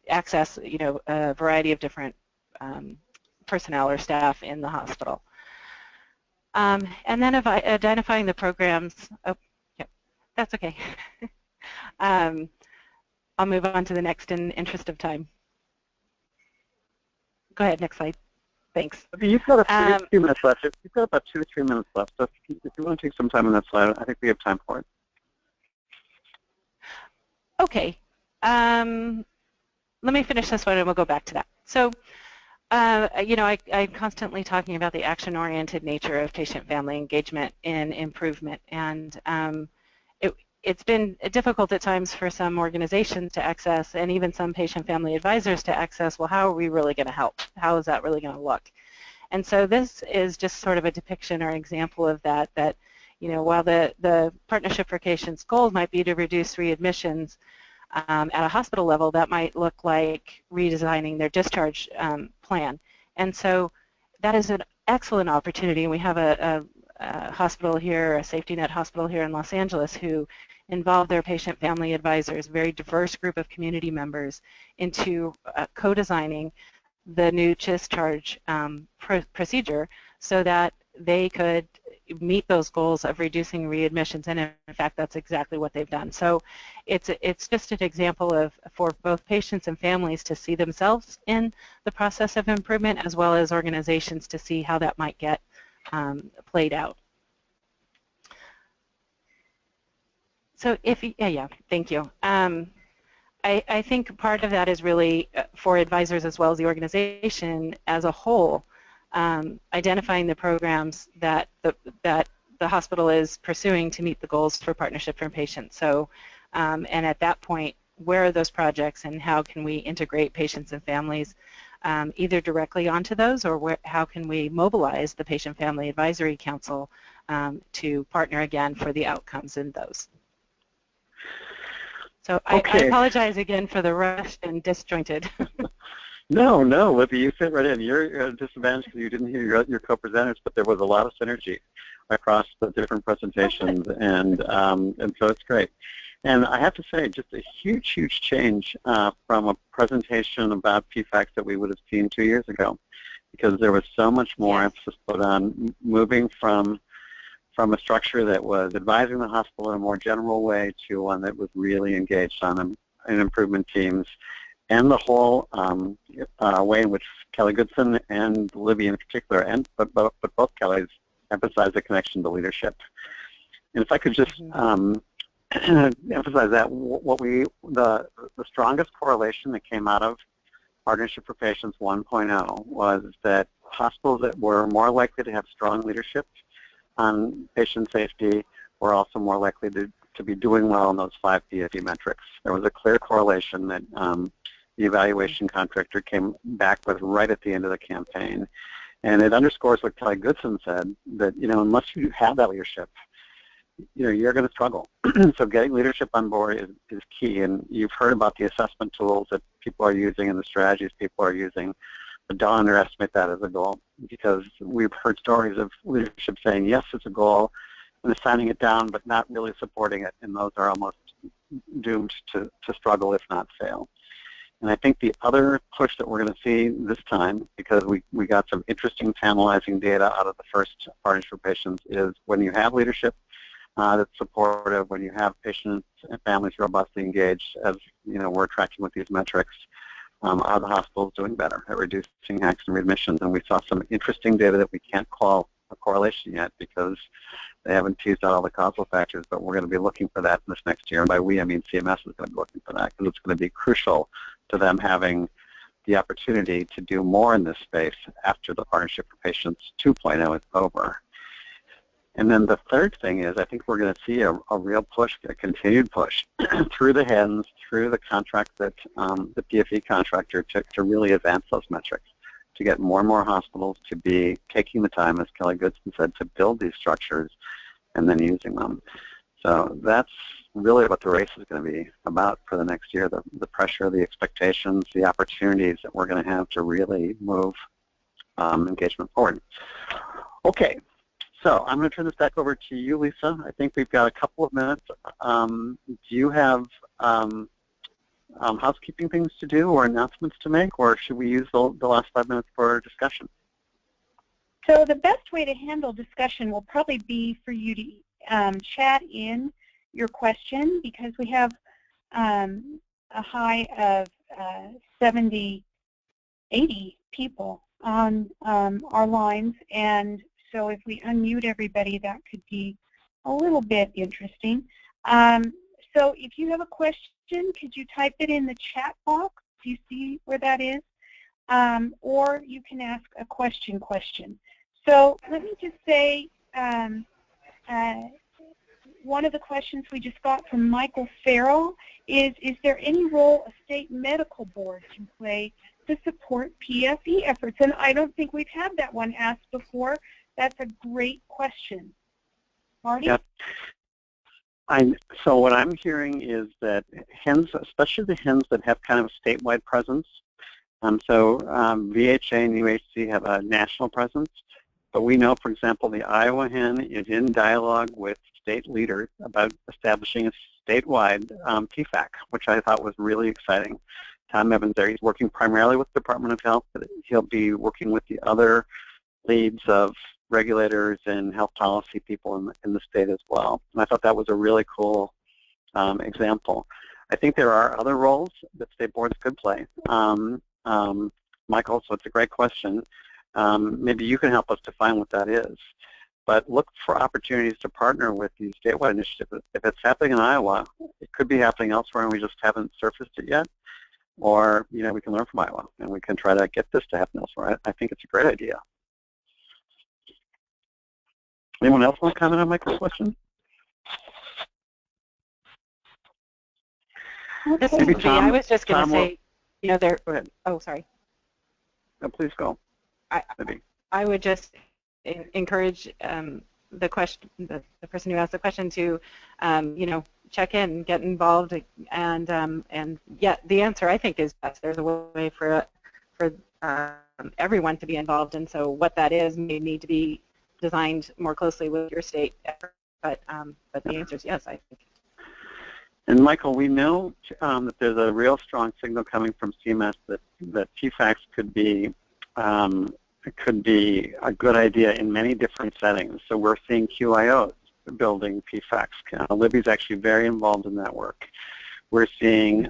access a variety of different personnel or staff in the hospital. And then identifying the programs. Oh, yeah, that's okay. I'll move on to the next in the interest of time. Go ahead, next slide. Thanks. Okay, you've got a few minutes left. You've got about 2 or 3 minutes left. So if you want to take some time on that slide, I think we have time for it. Okay. Let me finish this one and we'll go back to that. So, I'm constantly talking about the action-oriented nature of patient-family engagement in improvement, and it's been difficult at times for some organizations to access, and even some patient-family advisors to access, well, how are we really going to help? How is that really going to look? And so this is just sort of a depiction or example of that, while the Partnership for Patients goal might be to reduce readmissions at a hospital level, that might look like redesigning their discharge plan. And so that is an excellent opportunity. We have a hospital here, a safety net hospital here in Los Angeles, who involve their patient-family advisors, a very diverse group of community members, into co-designing the new discharge procedure so that they could meet those goals of reducing readmissions, and in fact that's exactly what they've done. So it's just an example of for both patients and families to see themselves in the process of improvement, as well as organizations to see how that might get played out. So thank you. I think part of that is really for advisors as well as the organization as a whole, identifying the programs that the hospital is pursuing to meet the goals for Partnership for Patients. So, and at that point, where are those projects and how can we integrate patients and families either directly onto those, or how can we mobilize the Patient Family Advisory Council to partner again for the outcomes in those. So okay. I apologize again for the rushed and disjointed. No, Libby, you fit right in. You're at a disadvantage because you didn't hear your co-presenters, but there was a lot of synergy across the different presentations, and so it's great. And I have to say, just a huge change from a presentation about PFACs that we would have seen 2 years ago, because there was so much more emphasis put on moving from a structure that was advising the hospital in a more general way to one that was really engaged on in improvement teams, and the whole way in which Kelly Goodson and Libby in particular, but both Kellys, emphasized the connection to leadership. And if I could just emphasize that, the strongest correlation that came out of Partnership for Patients 1.0 was that hospitals that were more likely to have strong leadership on patient safety were also more likely to be doing well on those 5 PFE metrics. There was a clear correlation that the evaluation contractor came back with right at the end of the campaign. And it underscores what Kelly Goodson said, that unless you have that leadership, you're going to struggle. So getting leadership on board is key. And you've heard about the assessment tools that people are using and the strategies people are using. But don't underestimate that as a goal, because we've heard stories of leadership saying, yes, it's a goal, and assigning it down, but not really supporting it, and those are almost doomed to struggle, if not fail. And I think the other push that we're going to see this time, because we got some interesting tantalizing data out of the first partnership for patients, is when you have leadership that's supportive, when you have patients and families robustly engaged, as we're tracking with these metrics, are the hospitals doing better at reducing hacks and readmissions? And we saw some interesting data that we can't call a correlation yet because they haven't teased out all the causal factors, but we're going to be looking for that this next year. And by we, I mean CMS is going to be looking for that, because it's going to be crucial to them having the opportunity to do more in this space after the Partnership for Patients 2.0 is over. And then the third thing is, I think we're going to see a real push, a continued push through the HENs, through the contract that the PFE contractor to really advance those metrics, to get more and more hospitals to be taking the time, as Kelly Goodson said, to build these structures and then using them. So that's really what the race is going to be about for the next year, the pressure, the expectations, the opportunities that we're going to have to really move engagement forward. Okay. So I'm going to turn this back over to you, Lisa. I think we've got a couple of minutes. Do you have housekeeping things to do or announcements to make, or should we use the last 5 minutes for discussion? So the best way to handle discussion will probably be for you to chat in your question, because we have a high of 70, 80 people on our lines, and so if we unmute everybody, that could be a little bit interesting. So if you have a question, could you type it in the chat box? Do you see where that is? Or you can ask a question. So let me just say, one of the questions we just got from Michael Farrell is there any role a state medical board can play to support PFE efforts? And I don't think we've had that one asked before. That's a great question. Marty? Yep. So what I'm hearing is that HENs, especially the HENs that have kind of a statewide presence, so VHA and UHC have a national presence, but we know, for example, the Iowa HEN is in dialogue with state leaders about establishing a statewide PFAC, which I thought was really exciting. Tom Evans there, he's working primarily with the Department of Health, but he'll be working with the other leads of regulators and health policy people in the state as well. And I thought that was a really cool example. I think there are other roles that state boards could play. Michael, so it's a great question. Maybe you can help us define what that is. But look for opportunities to partner with these statewide initiatives. If it's happening in Iowa, it could be happening elsewhere and we just haven't surfaced it yet. Or, we can learn from Iowa and we can try to get this to happen elsewhere. I think it's a great idea. Anyone else want to comment on Michael's question? Okay. Maybe Tom, I was just going to say, there. Go ahead. Oh, sorry. No, please go. I would just encourage the person who asked the question to, check in, get involved, and yeah, the answer I think is yes. There's a way for everyone to be involved, and so what that is may need to be designed more closely with your state effort, but the answer is yes, I think. And Michael, we know that there's a real strong signal coming from CMS that PFACs could be a good idea in many different settings. So we're seeing QIOs building PFACs. Libby's actually very involved in that work. We're seeing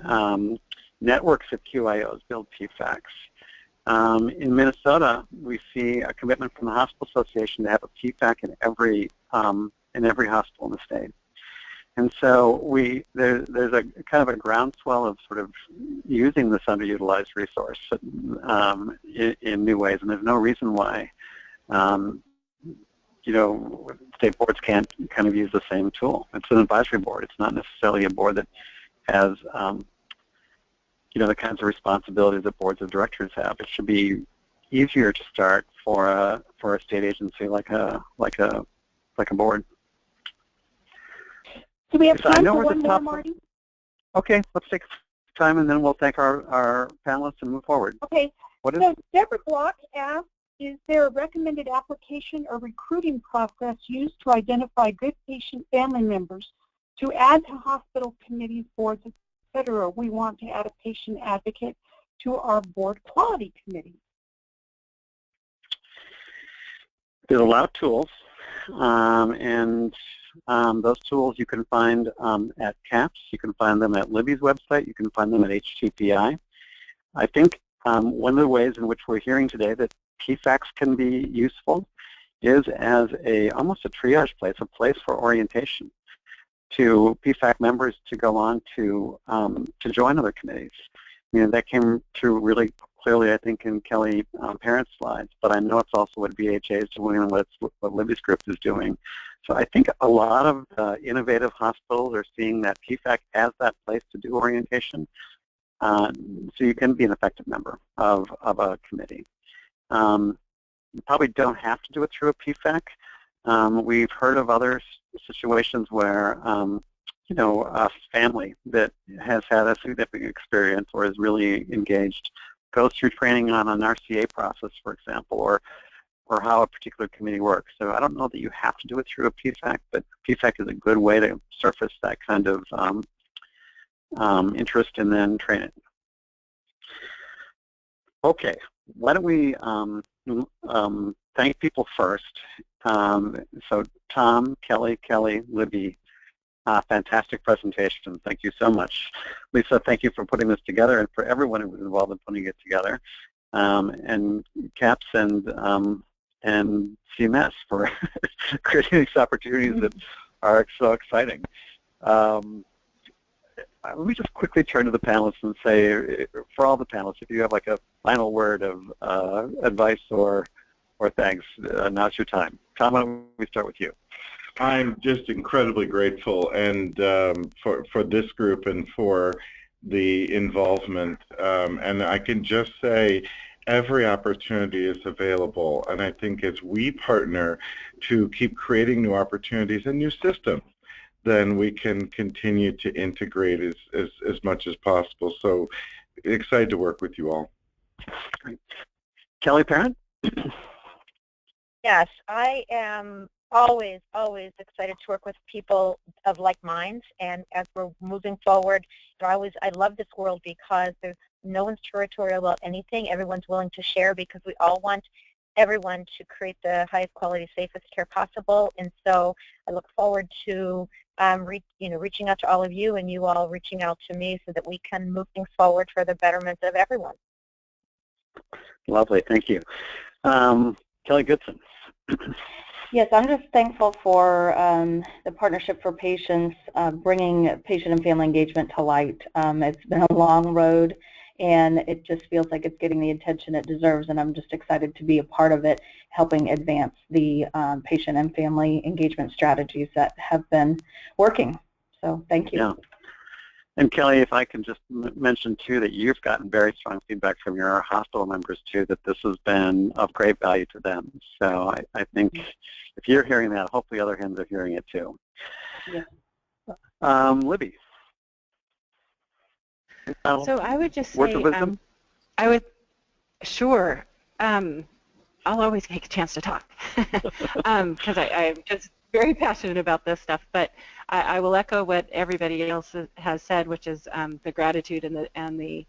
networks of QIOs build PFACs. In Minnesota, we see a commitment from the Hospital Association to have a PFAC in every hospital in the state. And so there's a kind of a groundswell of sort of using this underutilized resource in new ways, and there's no reason why state boards can't kind of use the same tool. It's an advisory board. It's not necessarily a board that has the kinds of responsibilities that boards of directors have. It should be easier to start for a state agency like a board. Do we have time for one more, Marty? Okay, let's take time, and then we'll thank our panelists and move forward. Okay. What is? So Deborah Block asked, is there a recommended application or recruiting process used to identify good patient family members to add to hospital committees, boards, etc.? We want to add a patient advocate to our board quality committee. There's a lot of tools, and those tools you can find at CAPS. You can find them at Libby's website. You can find them at HTPI. I think one of the ways in which we're hearing today that PFACs can be useful is as almost a triage place, a place for orientation to PFAC members to go on to join other committees. You know, that came through really clearly, I think, in Kelly Parent's slides, but I know it's also what BHA is doing and what Libby's group is doing. So I think a lot of innovative hospitals are seeing that PFAC as that place to do orientation, so you can be an effective member of a committee. You probably don't have to do it through a PFAC. We've heard of other situations where you know, a family that has had a significant experience or is really engaged goes through training on an RCA process, for example, or how a particular committee works. So I don't know that you have to do it through a PFAC, but PFAC is a good way to surface that kind of interest and then train it. Okay, why don't we thank people first. So Tom, Kelly, Libby, fantastic presentation. Thank you so much. Lisa, thank you for putting this together and for everyone who was involved in putting it together. And CAPS and CMS for creating these opportunities that are so exciting. Let me just quickly turn to the panelists and say, for all the panelists, if you have like a final word of advice or thanks, now's your time. Tom, why don't we start with you? I'm just incredibly grateful and for this group and for the involvement. And I can just say every opportunity is available. And I think as we partner to keep creating new opportunities and new systems, then we can continue to integrate as much as possible. So excited to work with you all. Great. Kelly Parent? Yes, I am always excited to work with people of like minds, and as we're moving forward, I love this world because there's no one's territorial about anything. Everyone's willing to share because we all want everyone to create the highest quality, safest care possible. And so I look forward to reaching out to all of you and you all reaching out to me so that we can move things forward for the betterment of everyone. Lovely, thank you. Kelly Goodson. Yes, I'm just thankful for the Partnership for Patients bringing patient and family engagement to light. It's been a long road, and it just feels like it's getting the attention it deserves, and I'm just excited to be a part of it, helping advance the patient and family engagement strategies that have been working. So thank you. Yeah. And Kelly, if I can just mention too that you've gotten very strong feedback from your hospital members too that this has been of great value to them. So I think if you're hearing that, hopefully other HENs are hearing it too. Yeah. Libby. So I would just say, sure. I'll always take a chance to talk because I'm just very passionate about this stuff. But I will echo what everybody else has said, which is the gratitude and the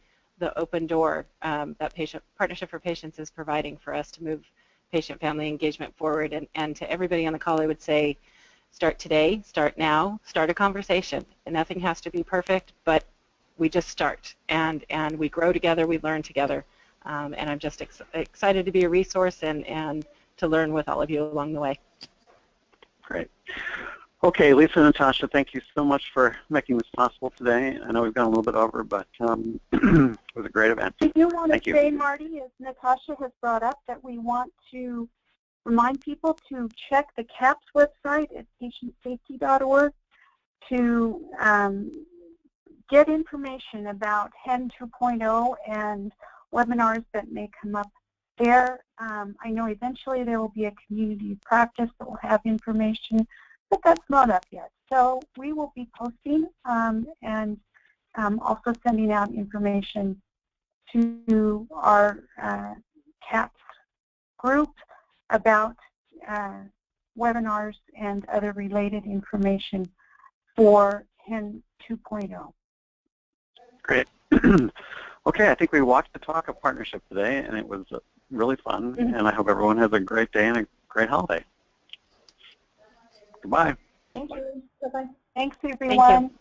open door that Partnership for Patients is providing for us to move patient-family engagement forward. And to everybody on the call, I would say, start today, start now, start a conversation. And nothing has to be perfect, but we just start, and we grow together, we learn together. And I'm just excited to be a resource and to learn with all of you along the way. Great. Okay, Lisa and Natasha, thank you so much for making this possible today. I know we've gone a little bit over, but it was a great event. I do want to say, Marty, as Natasha has brought up, that we want to remind people to check the CAPS website at patientsafety.org to get information about HEN 2.0 and webinars that may come up there. I know eventually there will be a community of practice that will have information, but that's not up yet. So we will be posting and also sending out information to our CAPS group about webinars and other related information for HEN 2.0. Great. Okay, I think we walked the talk of partnership today, and it was really fun, and I hope everyone has a great day and a great holiday. Goodbye. Thank you. Bye-bye. Thanks, everyone. Thank you.